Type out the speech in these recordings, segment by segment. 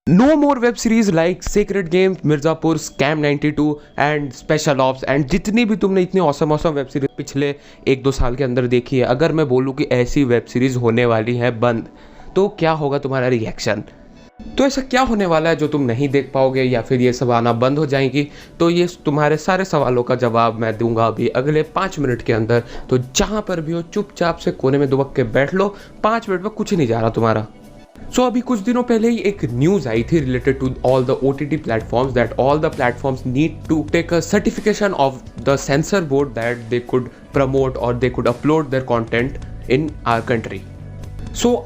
No more web series like Sacred Games, Mirzapur, Scam 92 and special ops and जितनी भी तुमने इतनी औसम वेब सीरीज पिछले 1-2 साल के अंदर देखी है, अगर मैं बोलूँ कि ऐसी वेब सीरीज होने वाली है बंद, तो क्या होगा तुम्हारा रिएक्शन? तो ऐसा क्या होने वाला है जो तुम नहीं देख पाओगे या फिर ये सब आना बंद हो जाएंगी? तो ये तुम्हारे सारे सवालों का जवाब मैं दूंगा अभी अगले 5 मिनट के अंदर। तो जहाँ पर भी हो चुपचाप से कोने में दुबक के बैठ लो, 5 मिनट में कुछ नहीं जा रहा तुम्हारा। अभी कुछ दिनों पहले ही एक न्यूज आई थी related to all the OTT platforms that all the platforms need to take a certification of the censor board that they could promote और they could upload their content in our country.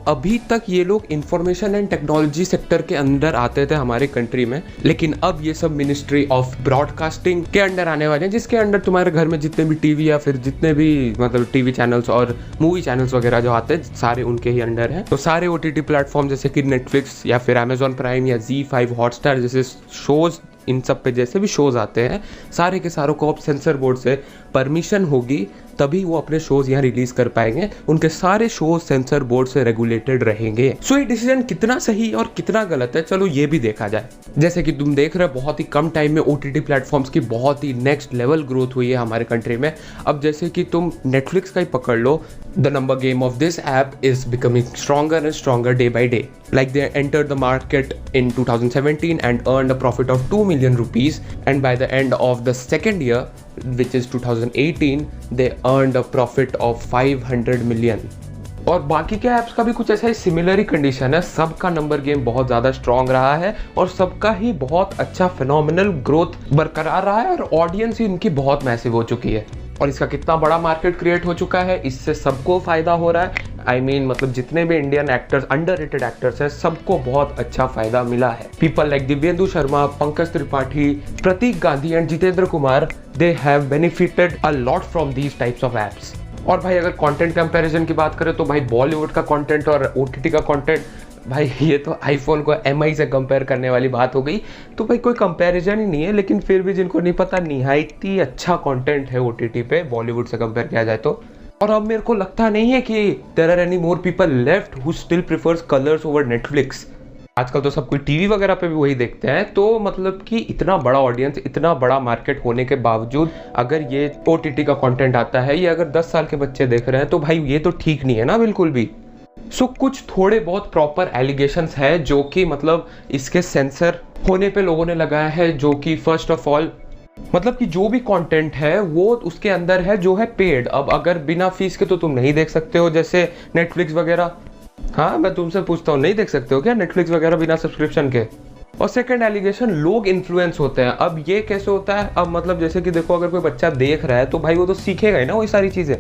अभी तक ये लोग information and technology sector के अंदर आते थे हमारे कंट्री में, लेकिन अब ये सब मिनिस्ट्री ऑफ ब्रॉडकास्टिंग के अंडर आने वाले हैं, जिसके अंडर तुम्हारे घर में जितने भी टीवी या फिर जितने भी मतलब टीवी चैनल्स और मूवी चैनल्स वगैरह जो आते हैं सारे उनके ही अंडर हैं। तो सारे OTT प्लेटफॉर्म जैसे कि नेटफ्लिक्स या फिर Amazon प्राइम या ZEE5 हॉटस्टार जैसे शोज, इन सब पे जैसे भी शोज आते हैं, सारे के सारों को अब सेंसर बोर्ड से परमिशन होगी तभी वो अपने शोज यहाँ रिलीज कर पाएंगे। उनके सारे शोज सेंसर बोर्ड से रेगुलेटेड रहेंगे। ये डिसीजन कितना सही और कितना गलत है, चलो ये भी देखा जाए। जैसे कि तुम देख रहे हो बहुत ही कम टाइम में OTT प्लेटफॉर्म्स की बहुत ही नेक्स्ट लेवल ग्रोथ हुई है हमारे कंट्री में। अब जैसे कि तुम नेटफ्लिक्स का ही पकड़ लो, the number game of this app is becoming stronger and stronger day by day. Like they entered the market in 2017 and earned a profit of 2 million rupees, and by the end of the second year, which is 2018, they earned a profit of 500 million. और बाकी के apps का भी कुछ ऐसा ही similar ही condition है। सबका number game बहुत ज़्यादा स्ट्रॉन्ग रहा है और सबका ही बहुत अच्छा फिनोमिनल ग्रोथ बरकरार रहा है और ऑडियंस ही इनकी बहुत मैसिव हो चुकी है। और इसका कितना बड़ा मार्केट क्रिएट हो चुका है, इससे सबको फायदा हो रहा है। मतलब जितने भी इंडियन एक्टर्स, अंडररेटेड एक्टर्स हैं, सबको बहुत अच्छा फायदा मिला है। People like Divyendu Sharma, Pankaj Tripathi, Pratik Gandhi and Jitendra Kumar, they have benefited a lot from these types of apps. और भाई अगर कंटेंट कंपैरिजन की बात करें तो भाई बॉलीवुड का कंटेंट और OTT का कंटेंट, भाई ये तो आईफोन को MI से कंपेयर करने वाली बात हो गई। तो भाई कोई कंपैरिजन ही नहीं है, लेकिन फिर भी जिनको नहीं पता, निहायत ही अच्छा कंटेंट है OTT पे बॉलीवुड से कंपेयर किया जाए तो। और अब मेरे को लगता नहीं है कि there are any more people left who still prefers Colors over Netflix. आजकल तो सब कोई टीवी वगैरह पे भी वही देखते हैं। तो मतलब कि इतना बड़ा ऑडियंस, इतना बड़ा मार्केट होने के बावजूद अगर ये OTT का कंटेंट आता है, ये अगर 10 साल के बच्चे देख रहे हैं, तो भाई ये तो ठीक नहीं है ना बिल्कुल भी। कुछ थोड़े बहुत प्रॉपर एलिगेशंस है जो कि मतलब इसके सेंसर होने पे लोगों ने लगाया है, जो कि फर्स्ट ऑफ ऑल मतलब कि जो भी कंटेंट है वो उसके अंदर है जो है पेड। अब अगर बिना फीस के तो तुम नहीं देख सकते हो, जैसे नेटफ्लिक्स वगैरह। हाँ, मैं तुमसे पूछता हूँ, नहीं देख सकते हो क्या नेटफ्लिक्स वगैरह बिना सब्सक्रिप्शन के? और सेकंड एलिगेशन, लोग इन्फ्लुएंस होते हैं। अब ये कैसे होता है? अब मतलब जैसे कि देखो, अगर कोई बच्चा देख रहा है तो भाई वो तो सीखेगा ही ना वही सारी चीजें।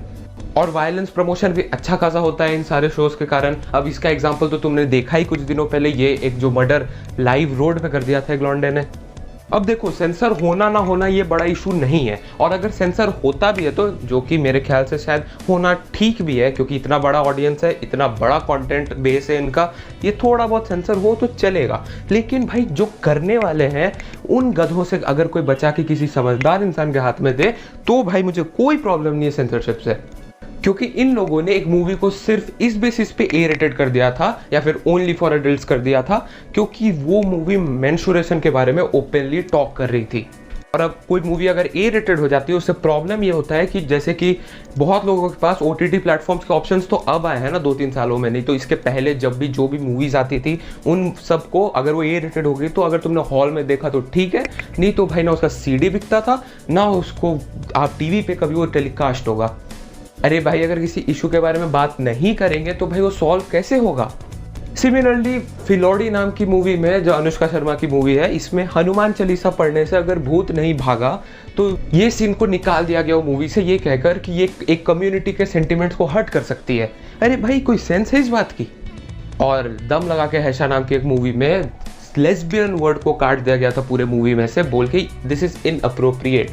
और वायलेंस प्रमोशन भी अच्छा खासा होता है इन सारे शोज के कारण। अब इसका एग्जांपल तो तुमने देखा ही कुछ दिनों पहले, ये एक जो मर्डर लाइव रोड पे कर दिया था एक लौंडे ने। अब देखो, सेंसर होना ना होना ये बड़ा इशू नहीं है, और अगर सेंसर होता भी है तो जो कि मेरे ख्याल से शायद होना ठीक भी है, क्योंकि इतना बड़ा ऑडियंस है, इतना बड़ा कंटेंट बेस है इनका, ये थोड़ा बहुत सेंसर हो तो चलेगा। लेकिन भाई जो करने वाले हैं उन गधों से अगर कोई बचा के किसी समझदार इंसान के हाथ में दे तो भाई मुझे कोई प्रॉब्लम नहीं है सेंसरशिप से। क्योंकि इन लोगों ने एक मूवी को सिर्फ इस बेसिस पे A रेटेड कर दिया था या फिर ओनली फॉर एडल्ट्स कर दिया था क्योंकि वो मूवी मेंस्ट्रुएशन के बारे में ओपनली टॉक कर रही थी। और अब कोई मूवी अगर A रेटेड हो जाती है, उससे प्रॉब्लम ये होता है कि जैसे कि बहुत लोगों के पास OTT प्लेटफॉर्म्स के ऑप्शंस तो अब आए हैं ना 2-3 सालों में, नहीं तो इसके पहले जब भी जो भी मूवीज आती थी उन सबको अगर वो A रेटेड हो गई तो अगर तुमने हॉल में देखा तो ठीक है, नहीं तो भाई ना उसका CD बिकता था, ना उसको आप TV पे कभी वो टेलीकास्ट होगा। अरे भाई अगर किसी इशू के बारे में बात नहीं करेंगे तो भाई वो सॉल्व कैसे होगा? सिमिलरली फिलौड़ी नाम की मूवी में, जो अनुष्का शर्मा की मूवी है, इसमें हनुमान चालीसा पढ़ने से अगर भूत नहीं भागा तो ये सीन को निकाल दिया गया वो मूवी से, ये कहकर कि ये एक कम्युनिटी के सेंटिमेंट्स को हर्ट कर सकती है। अरे भाई कोई सेंस है इस बात की? और दम लगा के हैशा नाम की एक मूवी में लेस्बियन वर्ड को काट दिया गया था पूरे मूवी में से, बोल के दिस इज इनअप्रोप्रिएट।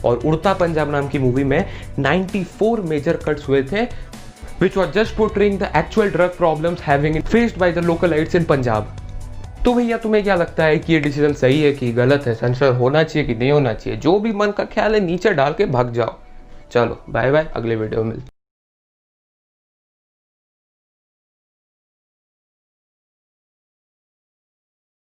और उड़ता पंजाब नाम की मूवी में 94 मेजर कट्स हुए थे which was just portraying the actual drug problems having faced by the localites in Punjab। तो भैया तुम्हें क्या लगता है कि ये डिसीजन सही है कि गलत है? सेंसर होना चाहिए कि नहीं होना चाहिए? जो भी मन का ख्याल है नीचे डाल के भाग जाओ। चलो बाय बाय, अगले वीडियो में मिलते हैं।